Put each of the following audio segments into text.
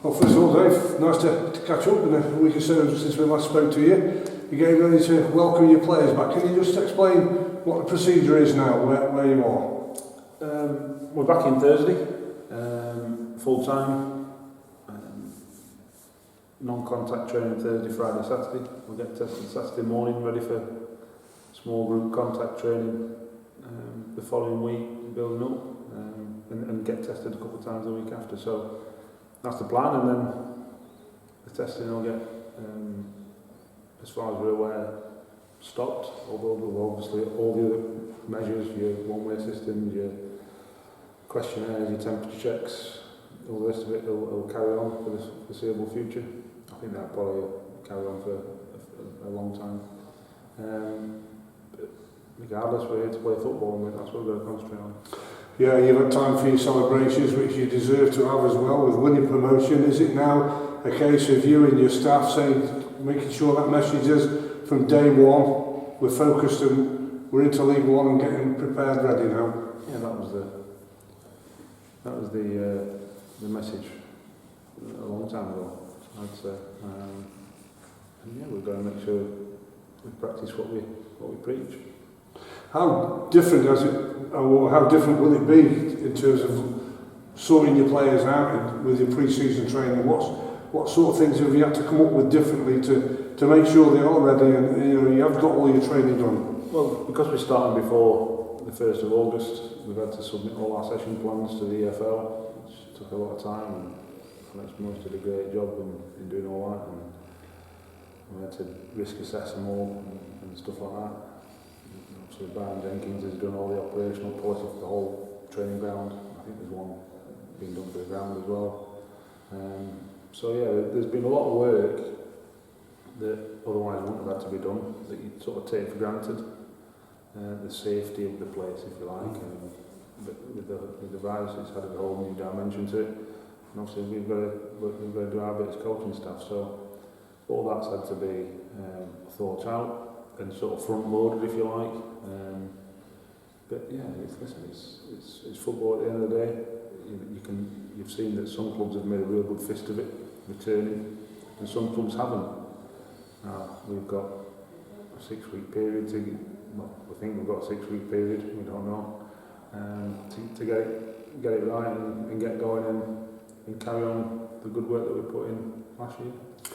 Well, first of all, Dave, nice to catch up in a week or so since we last spoke to you. You're getting ready to welcome your players back. Can you just explain what the procedure is now, where you are? We're back in Thursday, full time. Non-contact training Thursday, Friday, Saturday. We'll get tested Saturday morning, ready for small group contact training the following week, building up, and get tested a couple of times a week after. So that's the plan, and then the testing will get, as far as we're aware, stopped, although we'll obviously all the other measures, your one-way systems, your questionnaires, your temperature checks, all the rest of it will carry on for the foreseeable future. I think that'll probably carry on for a long time. But regardless, we're here to play football, and that's what we're going to concentrate on. Yeah, you've had time for your celebrations, which you deserve to have as well, with winning promotion. Is it now a case of you and your staff making sure that message is from day one, we're focused and we're into League One and getting prepared, ready now? Yeah, that was the message a long time ago, I'd say. And yeah, we've got to make sure we practice what we preach. How different will it be in terms of sorting your players out with your pre-season training? What sort of things have you had to come up with differently to make sure they are ready and you have got all your training done? Well, because we're starting before the 1st of August, we've had to submit all our session plans to the EFL, which took a lot of time, and Alex Most did a great job in doing all that, and we had to risk assess them all and stuff like that. So Brian Jenkins has done all the operational policy for the whole training ground. I think there's one being done for the ground as well. So yeah, there's been a lot of work that otherwise wouldn't have had to be done, that you sort of take for granted. The safety of the place, if you like. But with the virus, it's had a whole new dimension to it. And obviously we've got to do our bit as coaching staff. So all that's had to be thought out and sort of front loaded, if you like. But yeah, it's football at the end of the day. You've seen that some clubs have made a real good fist of it, returning, and some clubs haven't. Now we've got a 6-week period we think we've got a 6-week period. We don't know to get it right and get going and carry on the good work that we put in last year.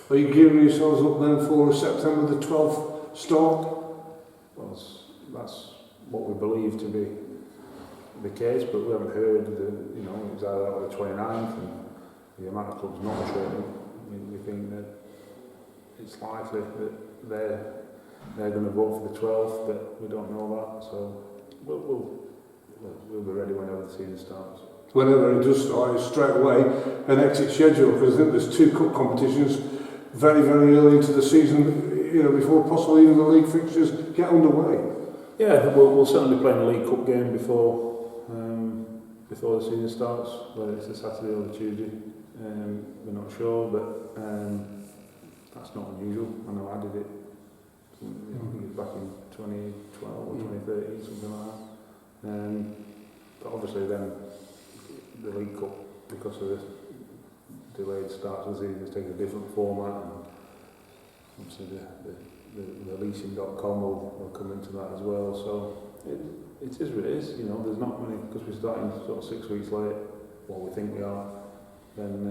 Are you gearing yourselves up then for September the 12th start? Well, that's what we believe to be the case, but we haven't heard it was either that or the 29th, and the amount of clubs not training. We think that it's likely that they're going to vote for the 12th, but we don't know that, so we'll be ready whenever the season starts. Whenever it does start, it's straight away an exit schedule, because I think there's 2 cup competitions very, very early into the season, before possibly even the league fixtures get underway. Yeah, we'll certainly be playing a League Cup game before the season starts, whether it's the Saturday or the Tuesday. We're not sure, but that's not unusual. I know I did it. I think it was back in 2012 or 2013, something like that. But obviously then the League Cup, because of the delayed start of the season, is taking a different format, and obviously the leasing.com will come into that as well. So it is what it is. There's not many, because we're starting sort of 6 weeks late, we think we are, then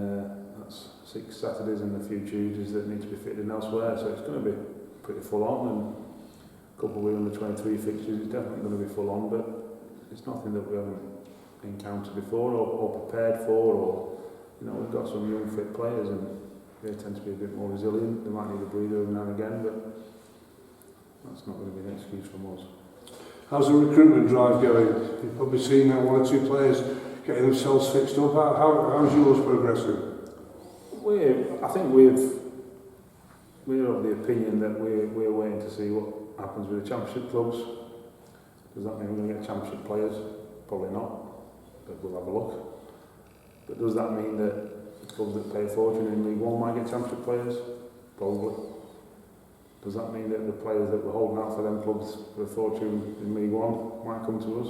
that's 6 Saturdays and a few Tuesdays that need to be fitted in elsewhere, so it's going to be pretty full on, and a couple of under 23 fixtures is definitely going to be full on, but it's nothing that we haven't encountered before or prepared for, or we've got some young fit players and they tend to be a bit more resilient. They might need a breather every now and again, but that's not going to be an excuse from us. How's the recruitment drive going? You've probably seen now 1 or 2 players getting themselves fixed up. How's yours progressing? I think we're of the opinion that we're waiting to see what happens with the championship clubs. Does that mean we're going to get championship players? Probably not, but we'll have a look. But does that mean that the clubs that pay a fortune in League One might get championship players? Probably. Does that mean that the players that we're holding out for them clubs for a fortune in League One might come to us?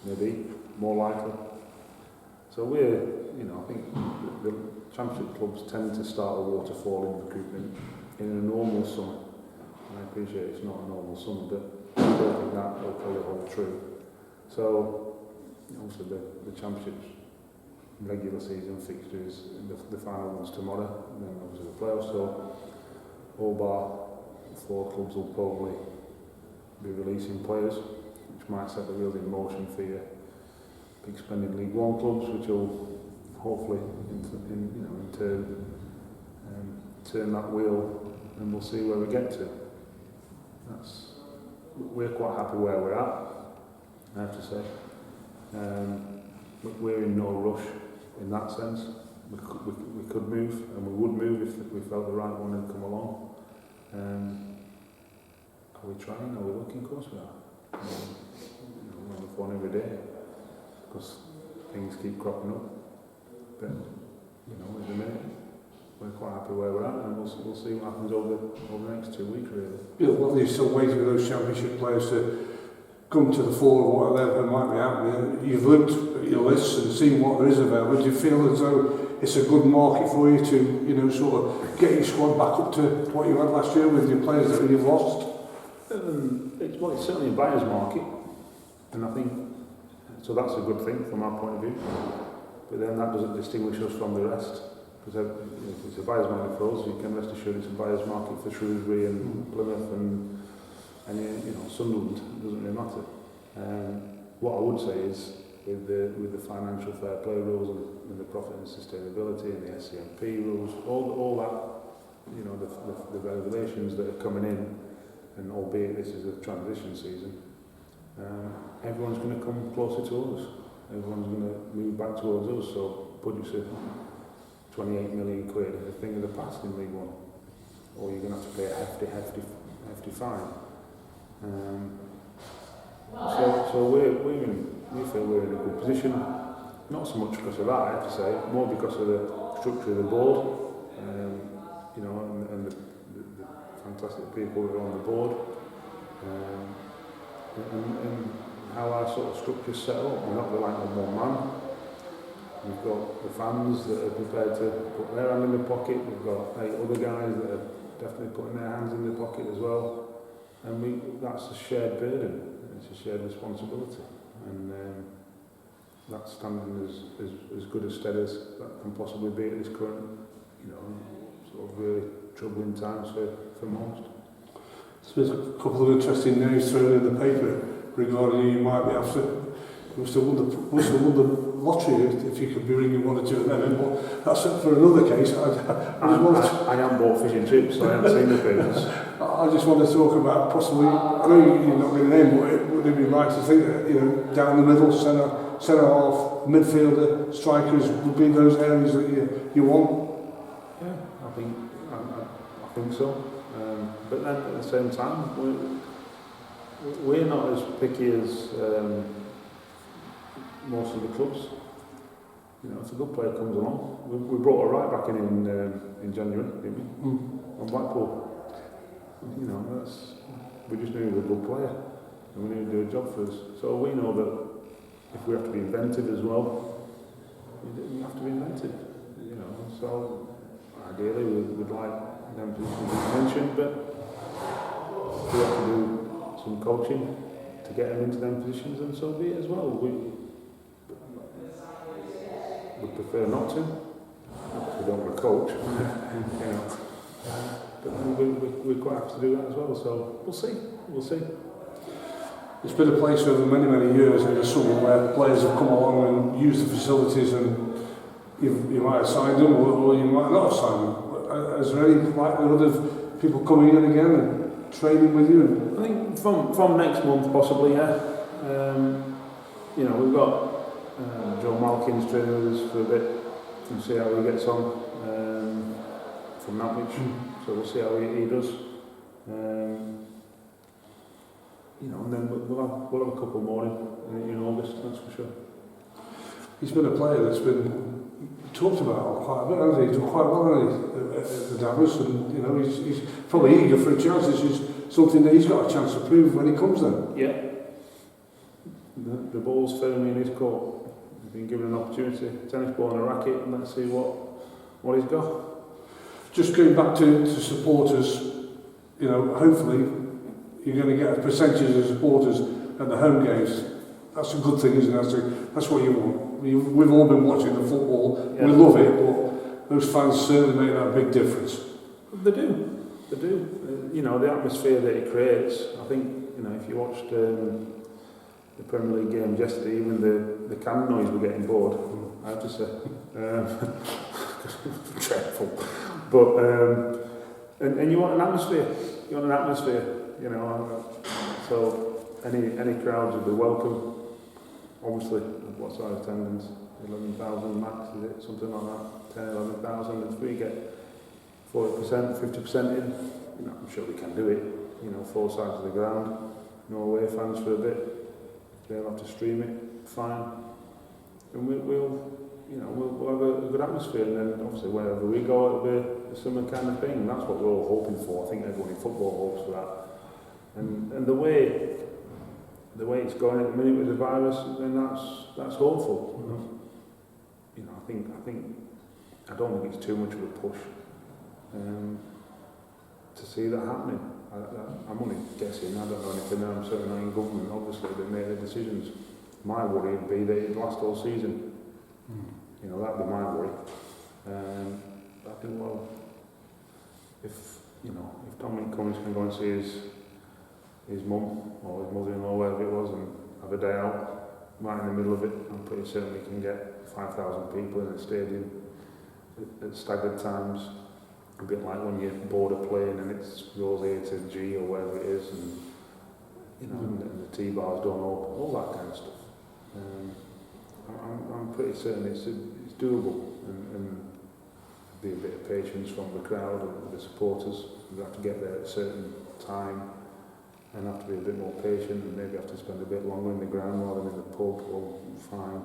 Maybe, more likely. So I think the Championship clubs tend to start a waterfall in recruitment in a normal summer. And I appreciate it's not a normal summer, but I don't think that will probably hold true. So, obviously the Championship's regular season fixtures, the final one's tomorrow, and then obviously the playoffs, so all bar 4 clubs will probably be releasing players, which might set the wheels in motion for your big spending League One clubs, which will hopefully in turn that wheel, and we'll see where we get to. We're quite happy where we're at, I have to say. We're in no rush in that sense. We could move, and we would move if we felt the right one had come along. Are we trying? Are we looking? Of course we are. We're on the phone every day because things keep cropping up. But at the minute, we're quite happy where we're at, and we'll see what happens over the next 2 weeks, really. Yeah, well, you're still waiting for those Championship players to come to the fore or whatever might be happening. You've looked at your lists and seen what there is available. Do you feel as though it's a good market for you to, sort of get your squad back up to what you had last year with your players that you've lost? It's certainly a buyer's market, and I think so. That's a good thing from our point of view. But then that doesn't distinguish us from the rest, because if it's a buyer's market for us, you can rest assured it's a buyer's market for Shrewsbury and Plymouth and Sunderland. It doesn't really matter. What I would say is with the financial fair play rules and the profit and sustainability and the SCMP rules, all that, the regulations that are coming in, and albeit this is a transition season, everyone's going to come closer to us. Everyone's going to move back towards us. So budgets of 28 million quid is a thing of the past in League One, or you're going to have to pay a hefty fine. So we feel we're in a good position, not so much because of that, I have to say, more because of the structure of the board, and the fantastic people that are on the board, and how our sort of structure's set up. We're not relying on one man. We've got the fans that are prepared to put their hand in the pocket. We've got 8 other guys that are definitely putting their hands in the pocket as well. And that's a shared burden. It's a shared responsibility. And that's standing as good a stead as that can possibly be at this current, sort of really troubling times for most. So there's a couple of interesting names thrown in the paper regarding who you might be after. You must have won the lottery if you could be ringing one or two of them in, but that's for another case. I haven't bought fish and chips, so I haven't seen the papers. I just want to talk about possibly, I know you're not going to name, but would it be right to think that, down the middle, centre half, midfielder, strikers would be those areas that you want? Yeah, I think so. But then at the same time, we're not as picky as most of the clubs. If a good player comes along, we brought a right back in January, didn't we? On Blackpool. We just knew he was a good player, and we knew he'd do a job for us. So we know that if we have to be inventive as well, we have to be inventive. So ideally we'd like them to be mentioned, but we have to do some coaching to get them into them positions, and so be it as well. We prefer not to, because we don't want to coach. But we're quite happy to do that as well. So we'll see. It's been a place over many years in the summer where players have come along and used the facilities, and you might have signed them or you might not have signed them. Is there any likelihood of people coming in again and training with you? I think from next month possibly, yeah. We've got Joe Malkin's training with us for a bit and see how he gets on from Norwich. So we'll see how he does. And then we'll have a couple more in August, that's for sure. He's been a player that's been talked about quite a bit, hasn't he? He's done quite well, at the Davos, and he's probably eager for a chance. This is something that he's got a chance to prove when he comes then. Yeah. The ball's firmly in his court. He's been given an opportunity, tennis ball and a racket, and let's see what what he's got. Just going back to supporters, you know, hopefully you're going to get a percentage of supporters at the home games. That's a good thing, isn't it? That's what you want. We've all been watching the football. Yeah. We love it, but those fans certainly make that big difference. They do. They do. You know, the atmosphere that it creates. I think, you know, if you watched the Premier League games yesterday, even the cannon noise were getting bored, I have to say. Dreadful. But, and you want an atmosphere. You want an atmosphere, you know. So any crowds would be welcome. Obviously, what's our attendance? 11,000 max, is it? Something like that. 10, 11,000. If we get 40%, 50% in, you know, I'm sure we can do it. You know, 4 sides of the ground, no away fans for a bit. They'll have to stream it, fine. And we'll have a good atmosphere, and then obviously wherever we go, it'll be a similar kind of thing, and that's what we're all hoping for. I think everyone in football hopes for that. And the way it's going at the minute with the virus, then that's hopeful. Mm-hmm. You know, I don't think it's too much of a push to see that happening. I'm only guessing, I don't know anything, I'm certainly not in government, obviously, they make the decisions. My worry would be that it'd last all season. You know, that'd be my worry. I think, well, if Dominic Cummings can go and see his mum or his mother-in-law, wherever it was, and have a day out right in the middle of it, I'm pretty certain we can get 5,000 people in the stadium at staggered times. A bit like when you board a plane and it's goes A to G or whatever it is, and you know, and the T-bars don't open, all that kind of stuff. I'm pretty certain it's doable, and be a bit of patience from the crowd and the supporters. We have to get there at a certain time and have to be a bit more patient, and maybe have to spend a bit longer in the ground rather than in the pub. Or fine,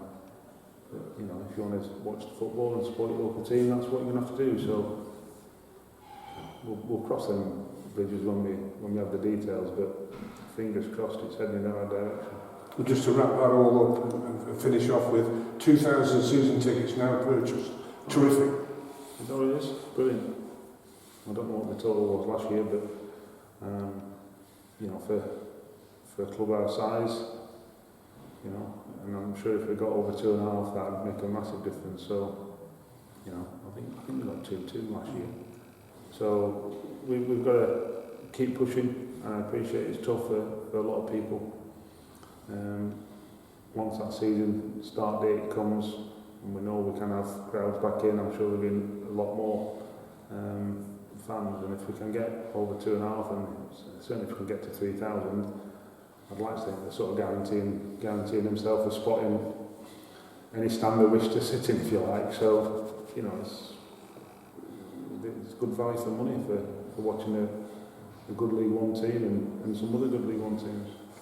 but, you know, if you want to watch the football and support your local team, that's what you're going to have to do. So we'll cross them bridges when we have the details, but fingers crossed it's heading in our direction. Well, just to wrap that all up and finish off with, 2,000 season tickets now purchased. Terrific. It already is. Brilliant. I don't know what the total was last year, but you know, for a club our size, you know, and I'm sure if we got over 2.5, that'd make a massive difference. So, you know, I think we got 2.2 last year. So we've got to keep pushing, and I appreciate it's tough for a lot of people. Once that season start date comes and we know we can have crowds back in, I'm sure there'll be a lot more fans, and if we can get over 2.5, and certainly if we can get to 3,000, I'd like to think they're sort of guaranteeing themselves a spot in any stand they wish to sit in, if you like. So, you know, it's good value for money for watching a good League One team and some other good League One teams.